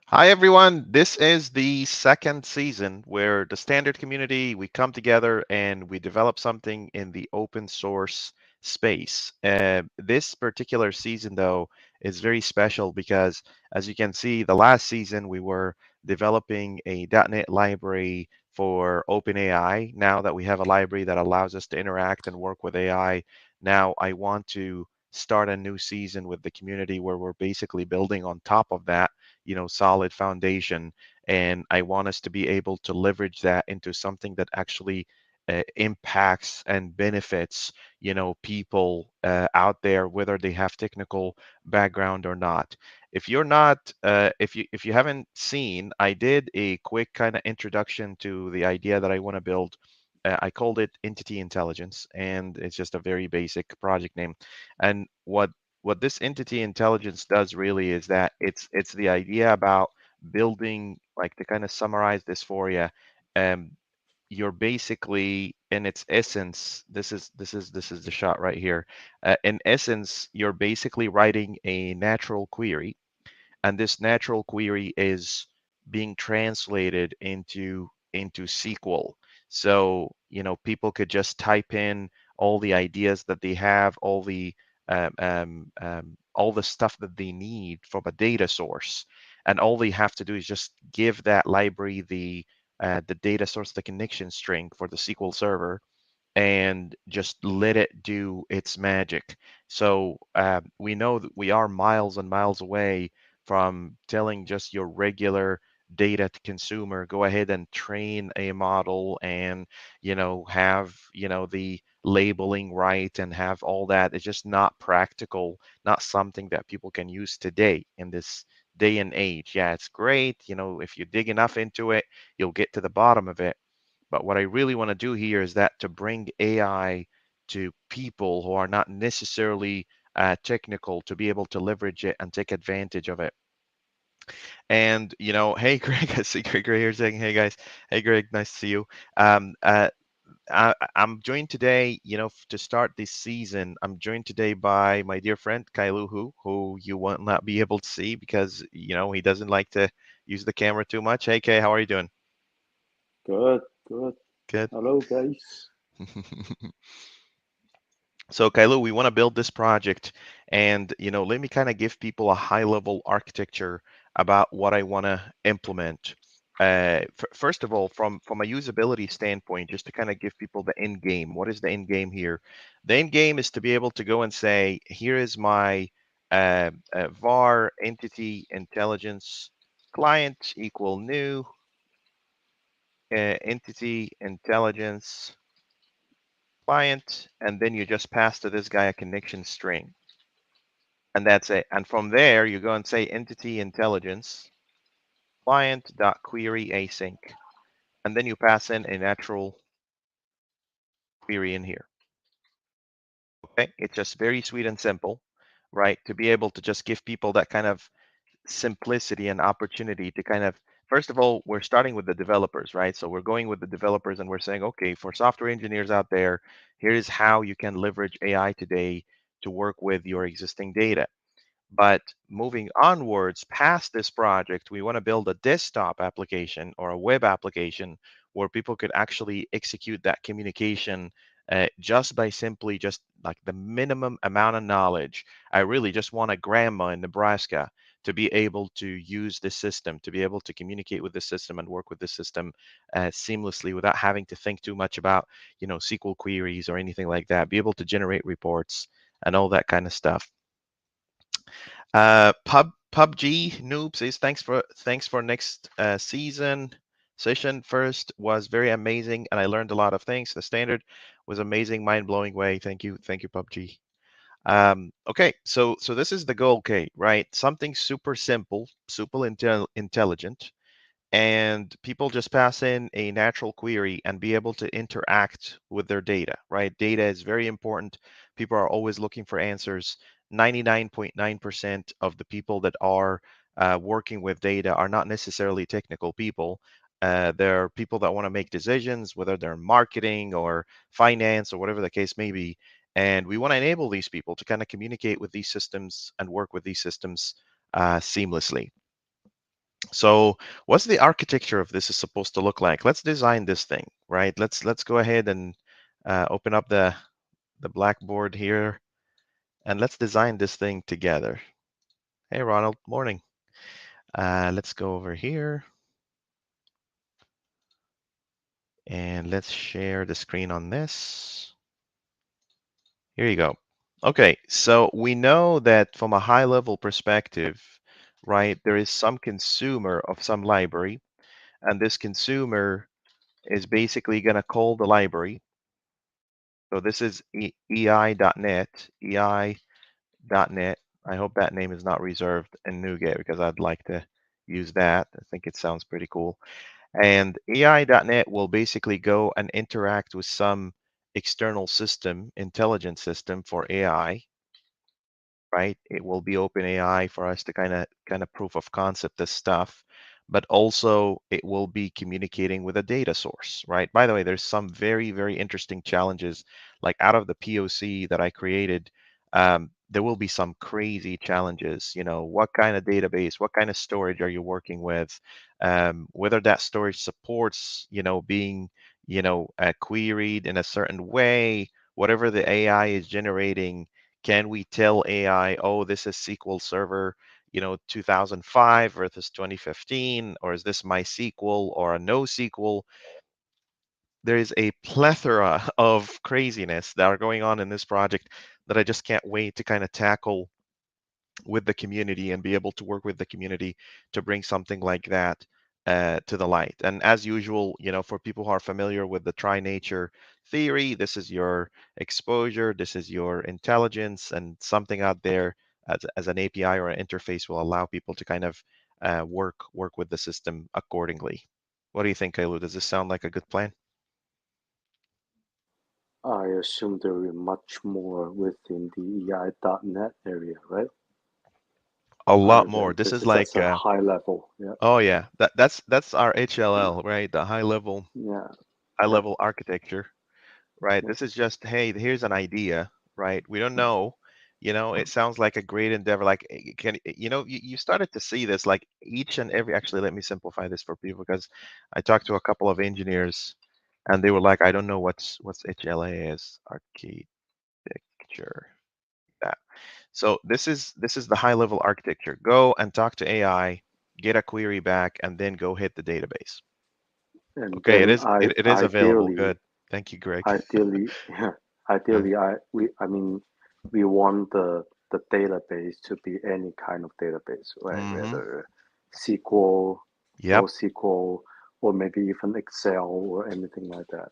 Hi, everyone. This is the second season where the standard community, we come together and we develop something in the open source space. This particular season, though, is very special because, as you can see, the last season we were developing a .NET library for OpenAI. Now that we have a library that allows us to interact and work with AI, now I want to start a new season with the community where we're basically building on top of that solid foundation, and I want us to be able to leverage that into something that actually impacts and benefits people out there, whether they have technical background or not. If you're not if you haven't seen, I did a quick kind of introduction to the idea that I want to build. I called it Entity Intelligence, and it's just a very basic project name. And what this entity intelligence does really is that it's the idea about building, like, to kind of summarize this for you. um you're basically, in its essence, this is the shot right here. In essence, you're basically writing a natural query, and this natural query is being translated into SQL. So people could just type in all the ideas that they have, all the stuff that they need from a data source, and all they have to do is just give that library the data source, the connection string for the SQL server, and just let it do its magic. So we know that we are miles and miles away from telling just your regular data consumer, go ahead and train a model and have the labeling right and have all that. It's just not practical, not something that people can use today in this day and age. Yeah, it's great, if you dig enough into it, you'll get to the bottom of it. But what I really want to do here is that to bring AI to people who are not necessarily technical, to be able to leverage it and take advantage of it. And hey Greg, I see Greg right here saying, "Hey guys, hey Greg, nice to see you." Um, uh, I'm joined today, to start this season. I'm joined today by my dear friend Kailuhu, who you will not be able to see because he doesn't like to use the camera too much. Hey Kay, how are you doing? Good, good. Good. Hello, guys. So Kailu, we want to build this project, and let me kind of give people a high-level architecture about what I want to implement. First of all, from a usability standpoint, just to kind of give people the end game. What is the end game here? The end game is to be able to go and say, here is my var entity intelligence client equal new entity intelligence client, and then you just pass to this guy a connection string. And that's it. And from there, you go and say entity intelligence client.query async. And then you pass in a natural query in here. Okay. It's just very sweet and simple, right? To be able to just give people that kind of simplicity and opportunity to kind of, first of all, we're starting with the developers, right? So we're going with the developers and we're saying, okay, for software engineers out there, here's how you can leverage AI today to work with your existing data. But moving onwards past this project, we want to build a desktop application or a web application where people could actually execute that communication just by simply just like the minimum amount of knowledge. I really just want a grandma in Nebraska to be able to use this system, to be able to communicate with the system and work with the system seamlessly without having to think too much about, SQL queries or anything like that. Be able to generate reports and all that kind of stuff. PUBG Noob says thanks for next season session. First was very amazing, and I learned a lot of things. The standard was amazing, mind blowing way. Thank you, PUBG. Okay, so this is the goal, Kate, right? Something super simple, super intelligent, and people just pass in a natural query and be able to interact with their data, right? Data is very important. People are always looking for answers. 99.9% of the people that are working with data are not necessarily technical people. They're people that want to make decisions, whether they're in marketing or finance or whatever the case may be. And we want to enable these people to kind of communicate with these systems and work with these systems seamlessly. So what's the architecture of this is supposed to look like? Let's design this thing, right? Let's go ahead and open up the Blackboard here, and let's design this thing together. Hey, Ronald, morning. Let's go over here and let's share the screen on this. Here you go. Okay, so we know that from a high level perspective, right, there is some consumer of some library, and this consumer is basically going to call the library. So this is EI.net, EI.net. I hope that name is not reserved in NuGet because I'd like to use that. I think it sounds pretty cool. And EI.net will basically go and interact with some external system, intelligence system for AI, right? It will be open AI for us to kind of proof of concept this stuff, but also it will be communicating with a data source, right? By the way, there's some very, very interesting challenges, like out of the POC that I created, there will be some crazy challenges. What kind of database, what kind of storage are you working with? Whether that storage supports, being, queried in a certain way, whatever the AI is generating. Can we tell AI, oh, this is SQL Server, 2005 versus 2015, or is this MySQL or a NoSQL? There is a plethora of craziness that are going on in this project that I just can't wait to kind of tackle with the community and be able to work with the community to bring something like that to the light. And as usual, for people who are familiar with the tri-nature theory, this is your exposure, this is your intelligence, and something out there as an API or an interface will allow people to kind of work with the system accordingly. What do you think, Kailu? Does this sound like a good plan? I assume there will be much more within the EI.net area, right? A lot Other more. than This this is is as like, a high level. Yeah, oh yeah, that's our yeah, HLL, right? The yeah, high yeah. level architecture, right? Yeah. This is just, hey, here's an idea, right? We don't know, it sounds like a great endeavor. Like, you started to see this, like each and every, actually, let me simplify this for people because I talked to a couple of engineers and they were like, I don't know what's HLA is, architecture. That. So this is the high level architecture. Go and talk to AI, get a query back, and then go hit the database. And Okay, it then is it, it is available. Good. Thank you, Greg. yeah, Yeah. ideally, I mean, we want the database to be any kind of database, right? Mm-hmm. Whether SQL, Yep. NoSQL, or maybe even Excel or anything like that.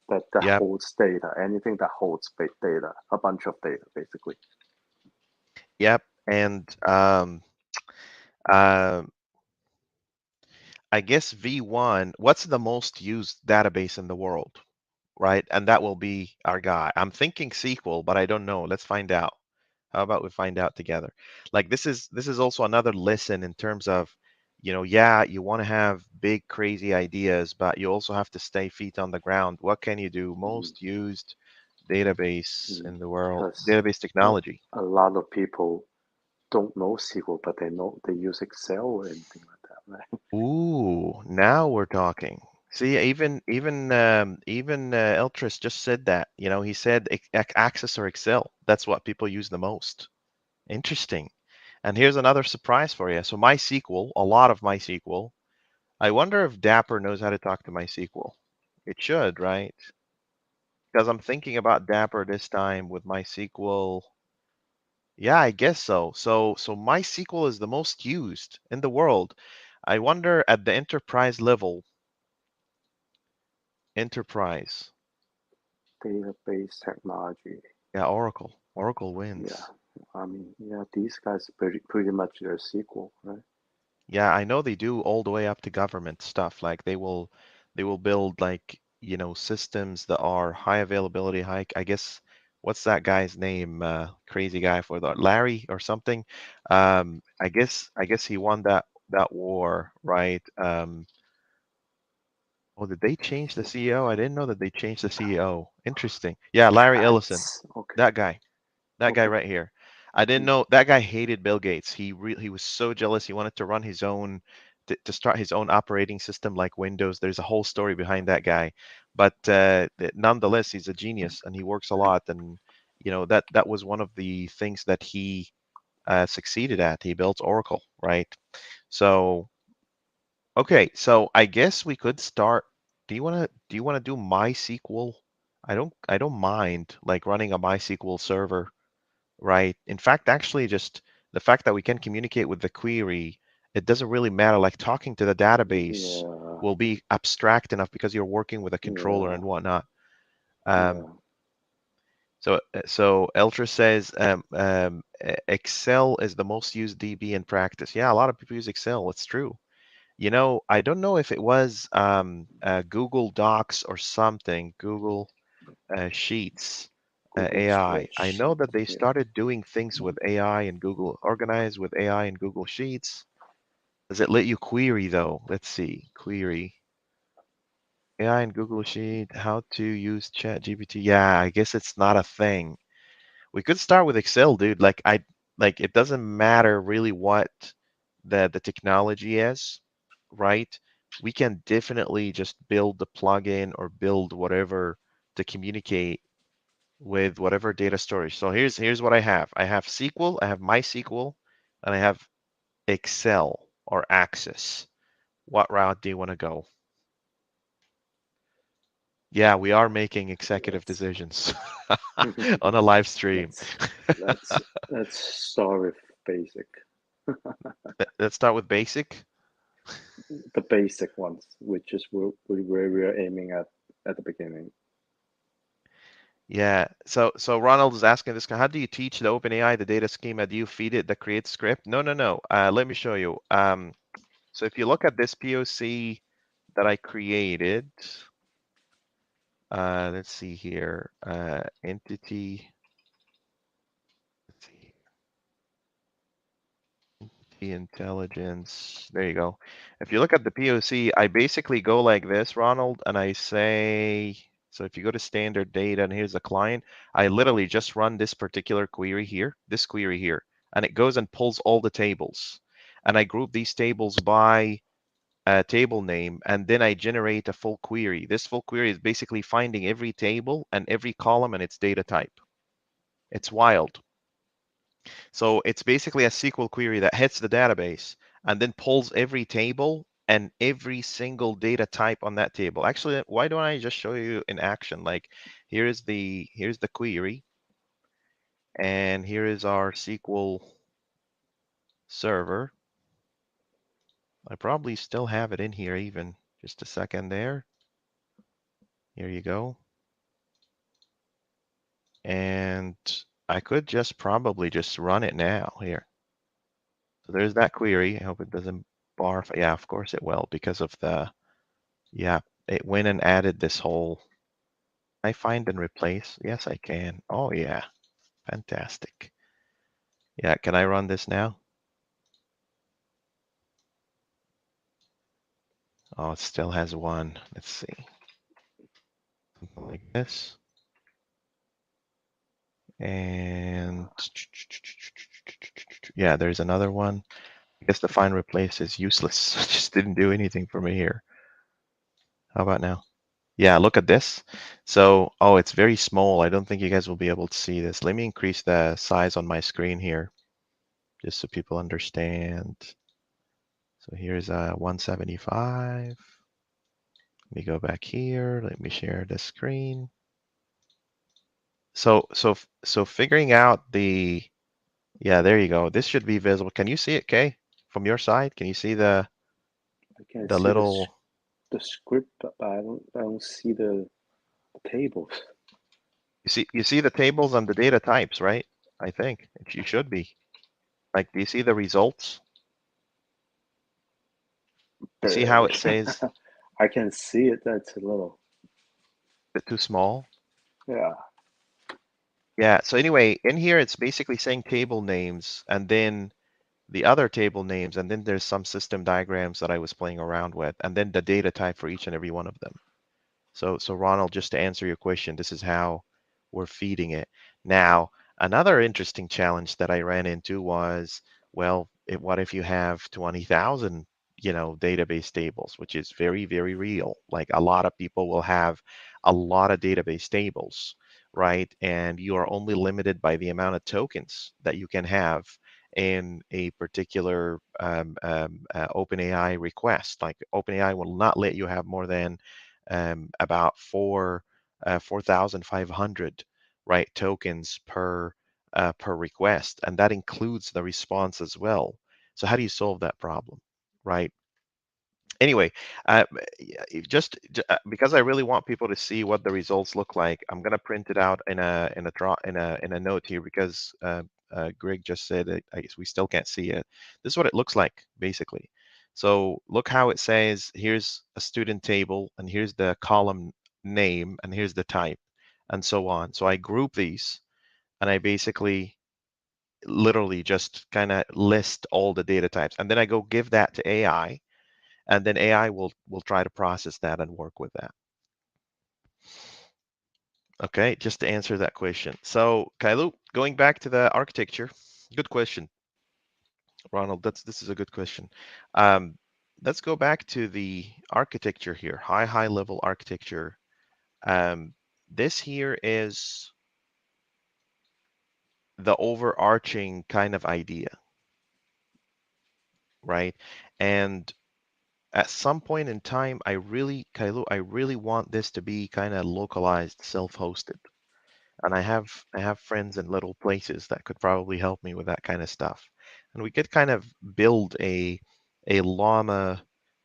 That Yep. holds data, anything that holds big data, a bunch of data, basically. Yep. And uh, I guess V1, what's the most used database in the world, right? And that will be our guy. I'm thinking SQL, but I don't know. Let's find out. How about we find out together? Like this is also another lesson in terms of, yeah, you want to have big crazy ideas, but you also have to stay feet on the ground. What can you do? Mm, Most used database in the world, because database a, technology. a lot of people don't know SQL, but they use Excel or anything like that, right? Ooh, now we're talking. See, even Eltris just said that. He said Access or Excel. That's what people use the most. Interesting. And here's another surprise for you. So MySQL, a lot of MySQL. I wonder if Dapper knows how to talk to MySQL. It should, right? Because I'm thinking about Dapper this time with MySQL. Yeah, I guess so. So MySQL is the most used in the world. I wonder at the enterprise level, enterprise. Database technology. Yeah, Oracle. Oracle Yeah, wins. I mean, yeah, these guys pretty much their sequel, right? Yeah, I know they do all the way up to government stuff. Like they will build like, systems that are high availability, high, I guess, what's that guy's name? Crazy guy for the Larry or something. I guess he won that war, right? Oh, did they change the CEO? I didn't know that they changed the CEO. Interesting. Yeah, Larry Ellison. That's okay. That guy. That guy Okay. right here. I didn't Mm, know that guy hated Bill Gates. He was so jealous. He wanted to run his own to start his own operating system like Windows. There's a whole story behind that guy, but nonetheless, he's a genius and he works a lot. And that was one of the things that he succeeded at. He built Oracle, right? So okay, so I guess we could start. Do you wanna do MySQL? I don't mind like running a MySQL server, right? In fact, actually, just the fact that we can communicate with the query, it doesn't really matter. Like talking to the database Yeah, will be abstract enough because you're working with a controller yeah, and whatnot. Um, yeah. so Eltra says Excel is the most used DB in practice. Yeah, a lot of people use Excel. It's true. I don't know if it was Google Docs or something, Google Sheets Google AI. I know spreadsheet. that they Yeah. started doing things with AI and Google Organize with AI and Google Sheets. Does it let you query though? Let's see. Query AI and Google Sheet, how to use ChatGPT. Yeah, I guess it's not a thing. We could start with Excel, dude. Like it doesn't matter really what the technology is, right? We can definitely just build the plugin or build whatever to communicate with whatever data storage. So here's what I have. I have SQL, I have MySQL, and I have Excel or Access. What route do you want to go? Yeah, we are making executive Let's decisions on a live stream. let's let's let's start with basic, Let's start with basic. the basic ones, which is where we are aiming at the beginning. Yeah. So Ronald is asking this, how do you teach the OpenAI the data schema? Do you feed it the create script? No, no, no. Let me show you. So if you look at this POC that I created, let's see here. Entity. Let's see. The intelligence. There you go. If you look at the POC, I basically go like this, Ronald, and I say, so if you go to standard data and here's the client, I literally just run this particular query here, this query here, and it goes and pulls all the tables. And I group these tables by table name, and then I generate a full query. This full query is basically finding every table and every column and its data type. It's wild. So it's basically a SQL query that hits the database and then pulls every table and every single data type on that table. Actually, why don't I just show you in action? Like here's the query, and here is our SQL server. I probably still have it in here even. Just a second there. Here you go. And I could just probably just run it now here. So there's that query. I hope it doesn't barf. Yeah, of course it will because of the, yeah, it went and added this whole, I find and replace. Yes, I can. Oh yeah, fantastic. Yeah, can I run this now? Oh, it still has one. Let's see. Something like this. And yeah, there's another one. I guess the find replace is useless. It just didn't do anything for me here. How about now? Yeah, look at this. So, oh, it's very small. I don't think you guys will be able to see this. Let me increase the size on my screen here, just so people understand. So here's a 175. Let me go back here. Let me share the screen. So figuring out the, yeah, there you go. This should be visible. Can you see it, Kay? From your side, can you see the I can the see little, the script, but I don't see the tables. you see the tables and the data types, right? I think you should be. Like, do you see the results? You see how Barely. it says I can see it. That's a little. it's too small? Yeah. Yeah, so anyway, in here it's basically saying table names and then the other table names, and then there's some system diagrams that I was playing around with, and then the data type for each and every one of them. So Ronald, just to answer your question, this is how we're feeding it. Now, another interesting challenge that I ran into was, well, what if you have 20,000 database tables, which is very, very real. Like a lot of people will have a lot of database tables, right? And you are only limited by the amount of tokens that you can have in a particular OpenAI request. Like OpenAI will not let you have more than about 4,500, right, tokens per request, and that includes the response as well. So how do you solve that problem, right? Anyway, because I really want people to see what the results look like, I'm gonna print it out in a note here because Greg just said that I guess we still can't see it. This is what it looks like basically. So look how it says here's a student table and here's the column name and here's the type and so on. So I group these and I basically literally just kind of list all the data types and then I go give that to AI and then AI will try to process that and work with that. Okay, just to answer that question. So Kailu, going back to the architecture, good question, Ronald. This is a good question. Um, let's go back to the architecture here, high level architecture. This here is the overarching kind of idea, right? And at some point in time, Kailu, I really want this to be kind of localized, self-hosted. And I have friends in little places that could probably help me with that kind of stuff. And we could kind of build a llama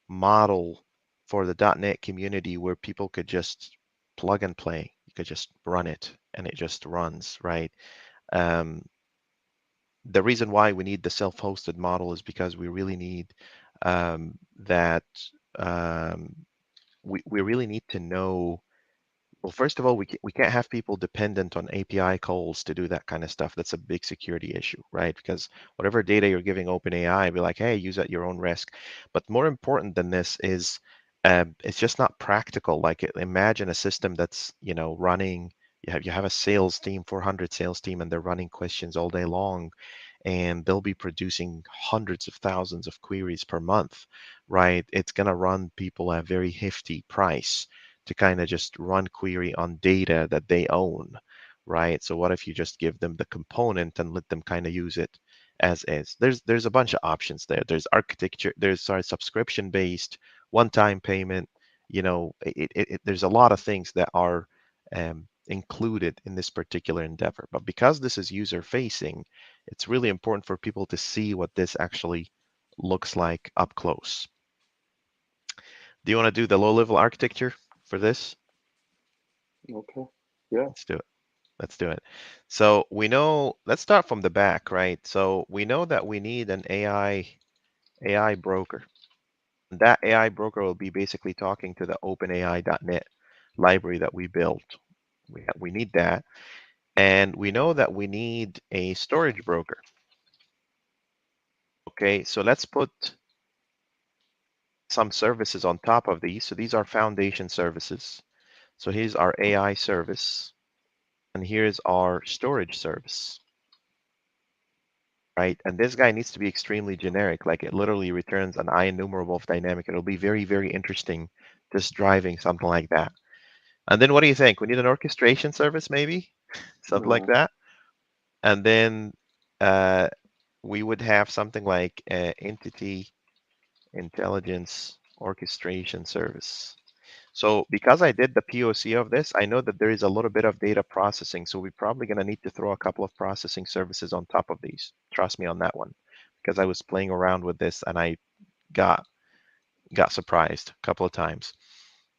model for the .NET community where people could just plug and play. You could just run it and it just runs, right? Um, the reason why we need the self-hosted model is because we really need that we really need to know. Well, first of all, we can't have people dependent on API calls to do that kind of stuff. That's a big security issue, right? Because whatever data you're giving OpenAI, be like, hey, use at your own risk. But more important than this is it's just not practical. Like imagine a system that's running. You have a sales team, 400 sales team, and they're running questions all day long, and they'll be producing hundreds of thousands of queries per month, right? It's going to run people a very hefty price to kind of just run query on data that they own, right? So what if you just give them the component and let them kind of use it as is? There's a bunch of options there. There's architecture, there's subscription based, one-time payment. There's a lot of things that are included in this particular endeavor. But because this is user facing, it's really important for people to see what this actually looks like up close. Do you want to do the low level architecture for this? Okay. Yeah. Let's do it. Let's do it. So we know, let's start from the back, right? So we know that we need an AI broker. That AI broker will be basically talking to the OpenAI.net library that we built. We need that. And we know that we need a storage broker. Okay, so let's put some services on top of these. So these are foundation services. So here's our AI service, and here's our storage service, right? And this guy needs to be extremely generic, like it literally returns an IEnumerable of dynamic. It'll be very, very interesting just driving something like that. And then what do you think? We need an orchestration service, maybe? Something like Mm, that. And then uh, we would have something like entity intelligence orchestration service. So because I did the POC of this, I know that there is a little bit of data processing. So we're probably going to need to throw a couple of processing services on top of these. Trust me on that one, because I was playing around with this and I got surprised a couple of times.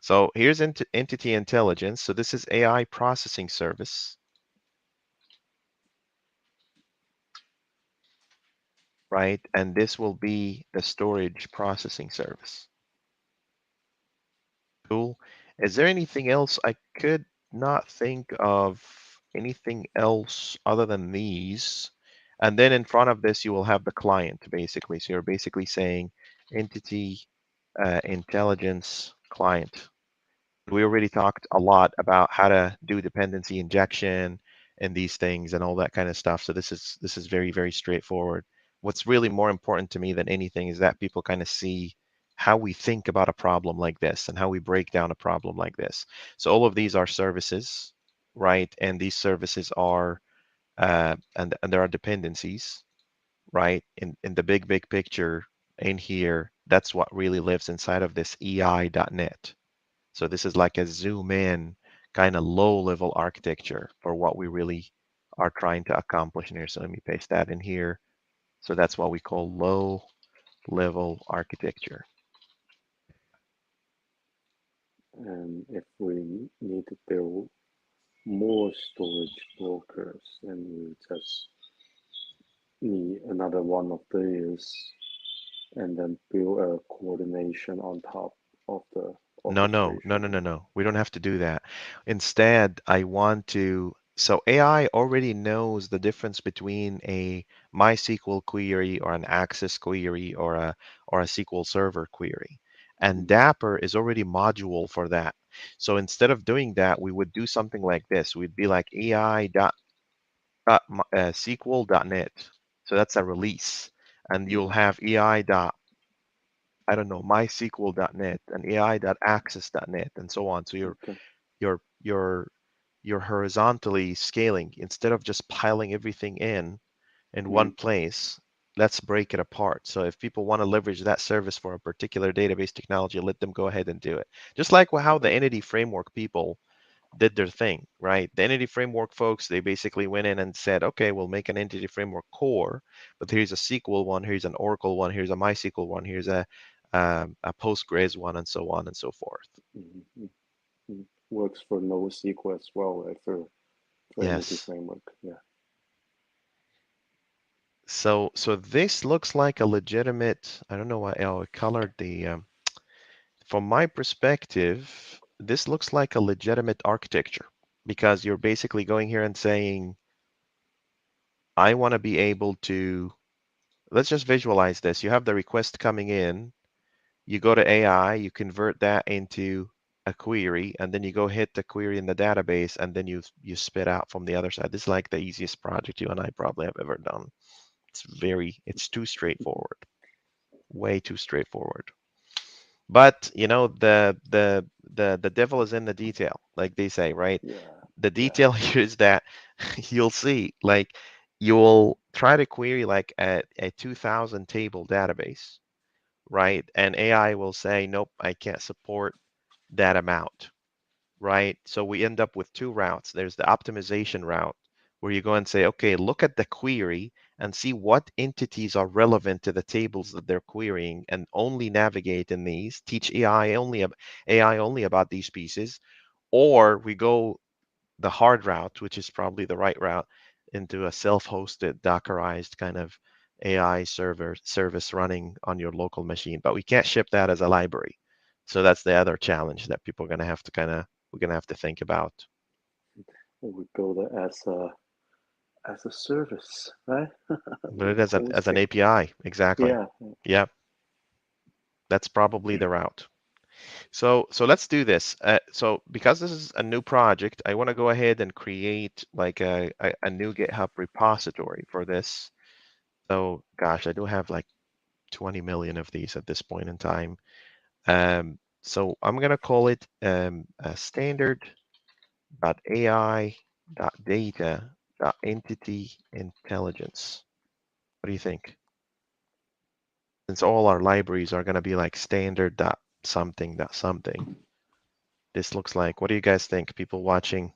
So here's entity intelligence. So this is AI processing service, right? And this will be the storage processing service. Cool. Is there anything else? I could not think of anything else other than these. And then in front of this, you will have the client basically. So you're basically saying entity intelligence client. We already talked a lot about how to do dependency injection and these things and all that kind of stuff. So this is very, very straightforward. What's really more important to me than anything is that people kind of see how we think about a problem like this and how we break down a problem like this. So all of these are services, right? And these services are and there are dependencies, right? In the big picture in here, that's what really lives inside of this EI.net. So this is like a zoom in kind of low level architecture for what we really are trying to accomplish in here. So let me paste that in here. So that's what we call low level architecture. And if we need to build more storage brokers, then we just need another one of these, and then build a coordination on top of the orchestration. No. We don't have to do that. Instead, I want to, so AI already knows the difference between a MySQL query or an Access query or a SQL Server query. And Mm-hmm. Dapper is already module for that. So instead of doing that, we would do something like this. We'd be like SQL.net. So that's a release. And you'll have EI dot I don't know, MySQL.net and AI.access.net and so on. So Okay. you're you're you're horizontally scaling instead of just piling everything in one Mm-hmm. place. Let's break it apart. So if people want to leverage that service for a particular database technology, let them go ahead and do it. Just like how the Okay. entity framework people did their thing, right? The entity framework folks, they basically went in and said, okay, we'll make an entity framework core, but here's a SQL one, here's an Oracle one, here's a MySQL one, here's a Postgres one, and so on and so forth. Mm-hmm. Mm-hmm. Works for NoSQL as well, right? For entity Yes. framework. Yeah. So this looks like a legitimate, I don't know why I colored the, from my perspective, this looks like a legitimate architecture because you're basically going here and saying, I want to be able to, let's just visualize this. You have the request coming in, you go to AI, you convert that into a query, and then you go hit the query in the database, and then you spit out from the other side. This is like the easiest project you and I probably have ever done. It's too straightforward, way too straightforward. But you know, the devil is in the detail, like they say, right? Yeah. The Yeah. detail here is that you'll see, like, you'll try to query like a 2000 table database, right? And AI will say, nope, I can't support that amount, right? So we end up with two routes. There's the optimization route where you go and say, okay, look at the query and see what entities are relevant to the tables that they're querying and only navigate in these, teach AI only about these pieces. Or we go the hard route, which is probably the right route, into a self-hosted, Dockerized kind of AI server service running on your local machine. But we can't ship that as a library. So that's the other challenge that people are going to have to we're going to have to think about. We build it as a service, right? But With it as an hosting. API, exactly. Yeah. Yeah, that's probably the route. So let's do this. So because this is a new project, I want to go ahead and create like a new GitHub repository for this. So gosh, I do have like 20 million of these at this point in time. So I'm going to call it standard.ai.data.entity intelligence. What do you think? Since all our libraries are going to be like standard.something.something, this looks like, what do you guys think? People watching,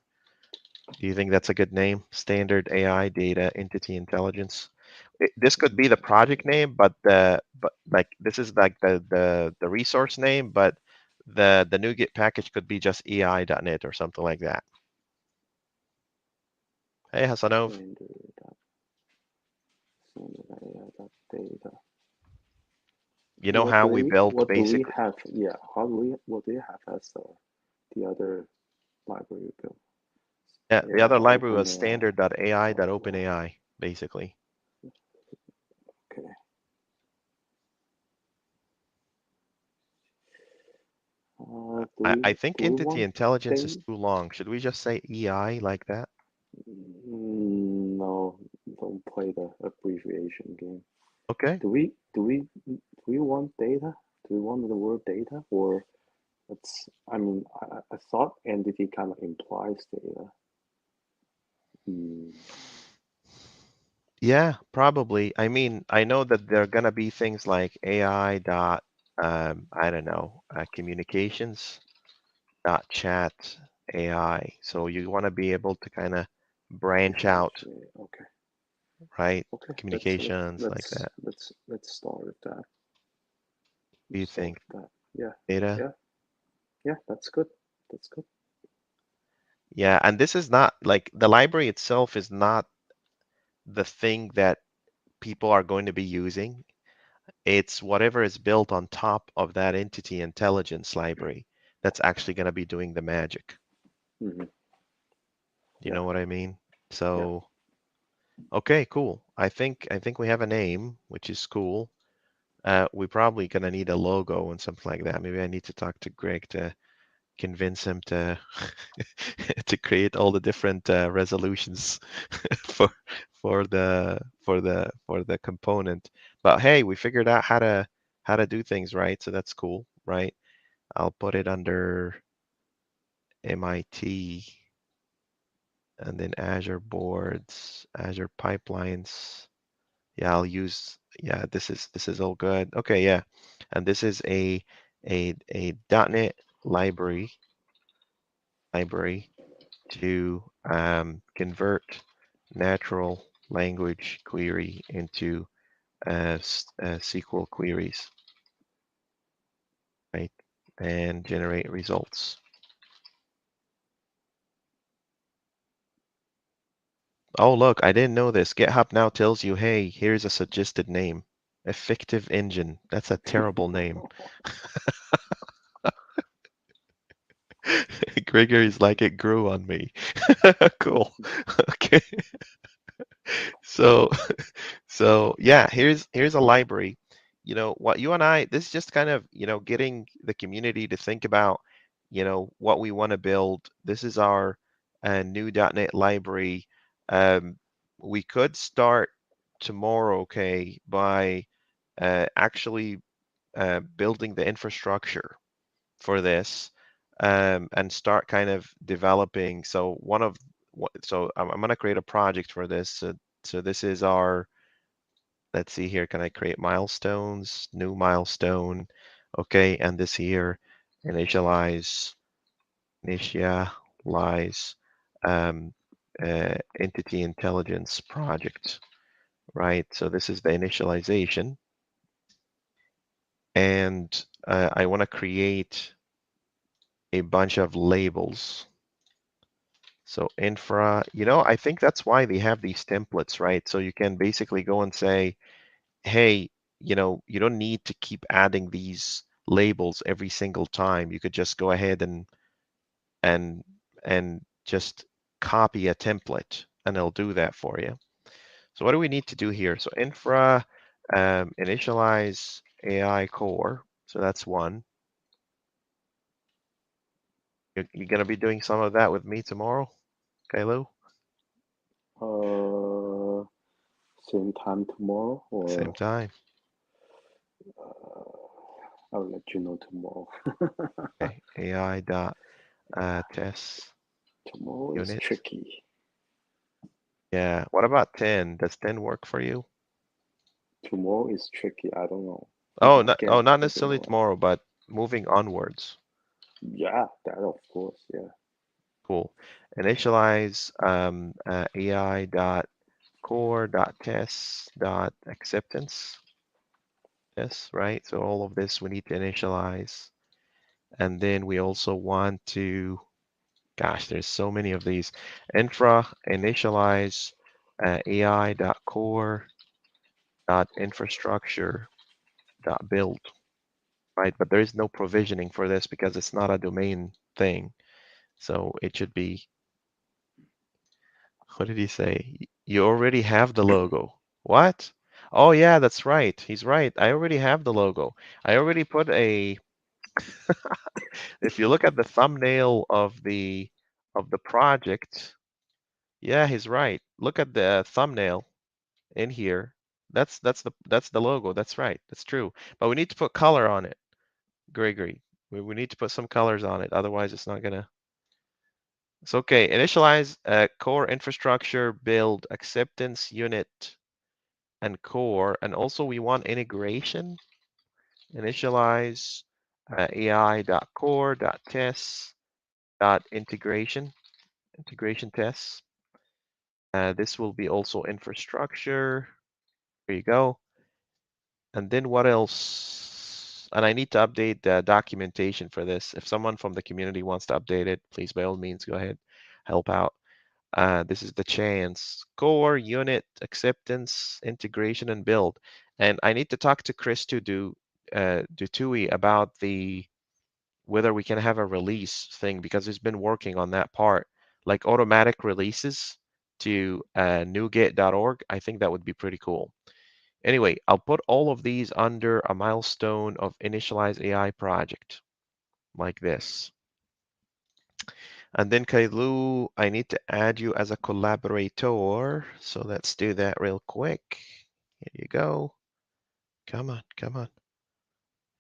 do you think that's a good name? Standard AI data entity intelligence. This could be the project name, but like this is like the resource name, but the NuGet package could be just EI.net or something like that. Hey Hasanov, Standard data. you know how we built What do we basically have? Yeah. How do we what do you have as the other library build? yeah, the AI other library open was AI. standard.ai.openai, basically. Okay. I think Do we entity want intelligence is data? too long. Should we just say EI like that? No, don't play the abbreviation game. Okay. Do we want data? Do we want the word data, or it's? I mean, I thought entity kind of implies data. Hmm. Yeah, probably. I mean, I know that there are gonna be things like AI dot, I don't know, communications dot chat AI. So you want to be able to kind of branch out, Differentiate. Okay. right? Okay. Communications like that. Let's start with that. Do you Let's start think with that. Yeah. data? Yeah. Yeah. That's good. That's good. Yeah, and this is not like the library itself is not the thing that people are going to be using. It's whatever is built on top of that entity intelligence library that's actually going to be doing the magic. Hmm. You Yeah. know what I mean? Yeah. So, okay, cool. I think we have a name, which is cool. We probably gonna need a logo and something like that. Maybe I need to talk to Greg to convince him to to create all the different resolutions for for the component. But hey, we figured out how to do things right, so that's cool, right? I'll put it under MIT and then Azure boards, Azure pipelines. Yeah, I'll use, yeah, this is all good. Okay, yeah. And this is a .NET library to convert natural language query into SQL queries, right? And generate results. Oh, look, I didn't know this. GitHub now tells you, hey, here's a suggested name. Effective Engine. That's a terrible name. Gregory's like it grew on me. Cool. Okay. So so yeah, here's a library. You know, what you and I, this is just kind of, getting the community to think about, what we want to build. This is our new .NET library. Um, we could start tomorrow, okay, by actually building the infrastructure for this, and start kind of developing. So so I'm going to create a project for this. So this is our, let's see here, can I create milestones? New milestone. Okay, and this here, initialize, initialize um, entity intelligence project, right? So this is the initialization, and I want to create a bunch of labels. So infra, I think that's why they have these templates, right? So you can basically go and say, hey, you don't need to keep adding these labels every single time. You could just go ahead and and just copy a template and it'll do that for you. So what do we need to do here? So infra, initialize AI core. So that's one. You're going to be doing some of that with me tomorrow, Kailu? Uh, Same time tomorrow, Same or time. I'll let you know tomorrow. Okay. AI dot test Tomorrow is unit. tricky. Yeah. What about 10? Does 10 work for you? Tomorrow is tricky. I don't know. Oh, Again, not I don't necessarily know. tomorrow, but moving onwards. Yeah, that of course. Yeah. Cool. Initialize AI dot core dot test dot acceptance. Yes, right. So all of this we need to initialize. And then we also want to, gosh, there's so many of these. Infra initialize AI dot core dot infrastructure dot build, right? But there is no provisioning for this because it's not a domain thing. So it should be, what did he say? You already have the logo. What? Oh yeah, that's right. He's right. I already have the logo. I already put a, if you look at the thumbnail of the project, yeah, he's right. Look at the thumbnail in here. That's the logo. That's right. That's true. But we need to put color on it. Gregory. We need to put some colors on it, otherwise it's not gonna. It's okay. Initialize core infrastructure, build acceptance unit and core, and also we want integration. Initialize AI.core.tests.integration, integration tests. This will be also infrastructure. There you go. And then what else? And I need to update the documentation for this. If someone from the community wants to update it, please by all means go ahead, help out. This is the chance. Core, unit, acceptance, integration, and build. And I need to talk to Chris to do TUI about the whether we can have a release thing because he's been working on that part, like automatic releases to NuGet.org. I think that would be pretty cool. Anyway, I'll put all of these under a milestone of Initialize AI project, like this. And then Kailu, I need to add you as a collaborator. So let's do that real quick. Here you go. Come on, come on.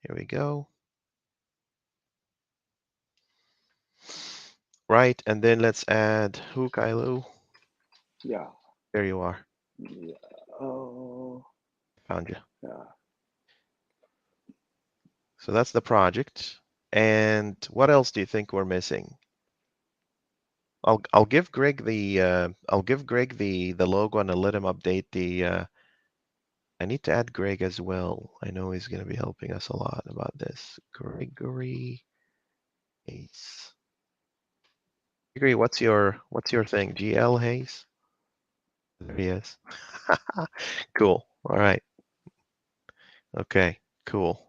Here we go. Right, and then let's add who, Kailu? Yeah. There you are. Yeah. Oh. Found you. Yeah. So that's the project. And what else do you think we're missing? I'll give Greg the logo and I'll let him update the I need to add Greg as well. I know he's going to be helping us a lot about this. Gregory Hayes. Gregory, what's your thing? GL Hayes? There he is. Cool. All right. Okay, cool.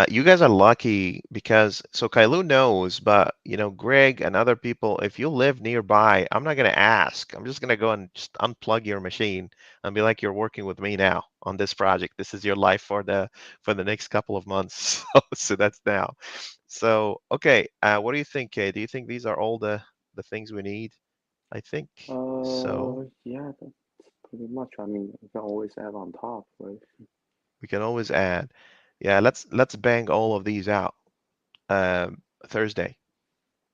You guys are lucky because so Kailu knows, but you know, Greg and other people, if you live nearby, I'm not gonna ask. I'm just gonna go and just unplug your machine and be like, you're working with me now on this project. This is your life for the next couple of months. So that's now. So okay, what do you think, Kay? Do you think these are all the things we need? I think so. Yeah, that's pretty much. I mean, you can always add on top, right? We can always add. Yeah, let's bang all of these out. Thursday.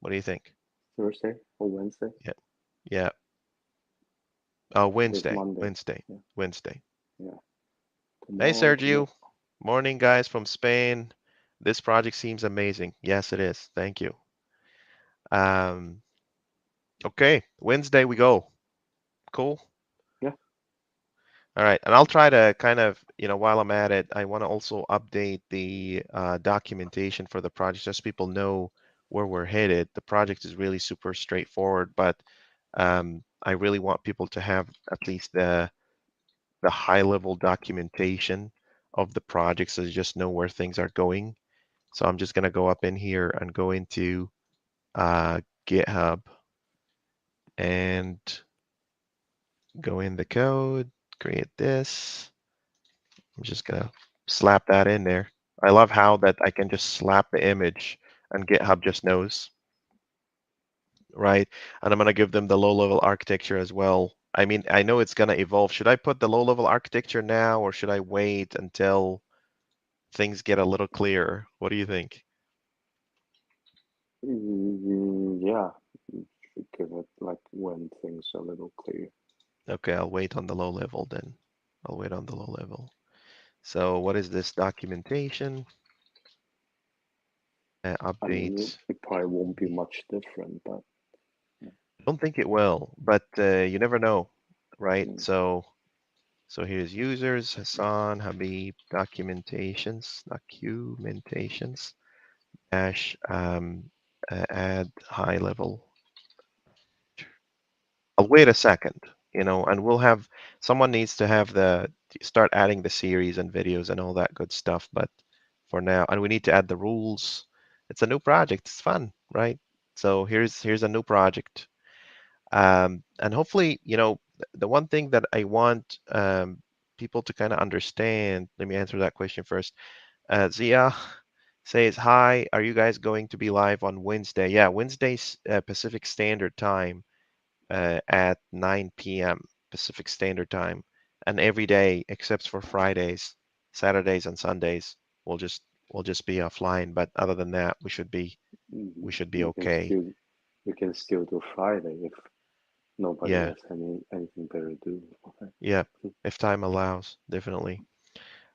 What do you think? Thursday or Wednesday? Yeah. Yeah. Today's Wednesday. Monday. Wednesday. Yeah. Wednesday. Yeah. Hey, Tomorrow. Sergio. Morning, guys from Spain. This project seems amazing. Yes, it is. Thank you. Um, okay. Wednesday we go. Cool. Yeah. All right. And I'll try to kind of, while I'm at it, I want to also update the documentation for the project just so people know where we're headed. The project is really super straightforward, but I really want people to have at least the high level documentation of the project so you just know where things are going. So I'm just going to go up in here and go into GitHub and go in the code, create this. I'm just going to slap that in there. I love how that I can just slap the image and GitHub just knows, right? And I'm going to give them the low level architecture as well. I mean, I know it's going to evolve. Should I put the low level architecture now or should I wait until things get a little clearer? What do you think? Yeah. You should give it like when things are a little clear. Okay, I'll wait on the low level then. I'll wait on the low level. So what is this documentation? I mean, Update. it probably won't be much different, but I don't think it will, but you never know, right? mm, So here's users, Hassan, Habib, documentations, dash, add high level. I'll wait a second, and we'll have, someone needs to have start adding the series and videos and all that good stuff. But for now, and we need to add the rules. It's a new project. It's fun, right? So here's a new project. And hopefully, the one thing that I want people to kind of understand, let me answer that question first. Zia says, hi, are you guys going to be live on Wednesday? Yeah, Wednesday's Pacific Standard Time at 9 p.m. Pacific Standard Time. And every day except for Fridays, Saturdays, and Sundays, we'll just we'll just be offline. But other than that, we should be We can okay. still do Friday if nobody Yeah, has anything better to do. yeah. If time allows, definitely.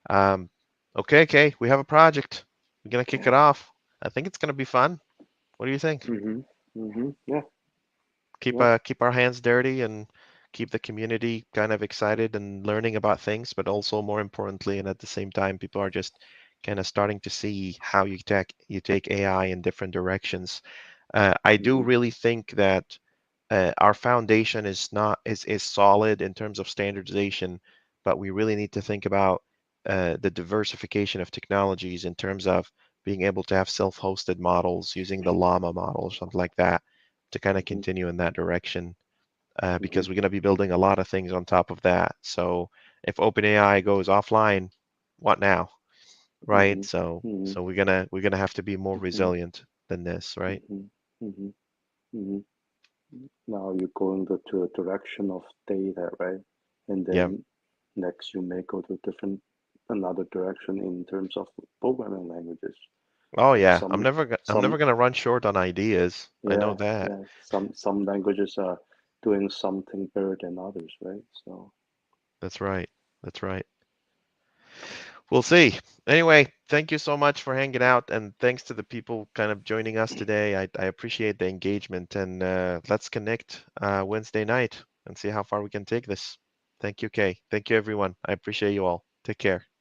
Um, okay, Kay, we have a project. We're gonna kick it off. I think it's gonna be fun. What do you think? Yeah, Keep yeah. keep our hands dirty and keep the community kind of excited and learning about things, but also more importantly, and at the same time, people are just kind of starting to see how you take AI in different directions. I do Mm-hmm. really think that our foundation is not is solid in terms of standardization, but we really need to think about the diversification of technologies in terms of being able to have self-hosted models using the Llama model or something like that to kind of Mm-hmm. continue in that direction Mm-hmm. because we're going to be building a lot of things on top of that. So if OpenAI goes offline, what now, right? Mm-hmm. So we're gonna have to be more Mm-hmm. resilient than this, right? Mm-hmm. Mm-hmm. Mm-hmm. Now you're going to a direction of data, right? And Yeah. then next you may go to another direction in terms of programming languages. Oh Like yeah. I'm never some gonna run short on ideas. I know yeah, that. yeah, some languages are doing something better than others, right? So That's right. That's right. We'll see. Anyway, thank you so much for hanging out, and thanks to the people kind of joining us today. I appreciate the engagement, and let's connect Wednesday night and see how far we can take this. Thank you, Kay. Thank you, everyone. I appreciate you all. Take care.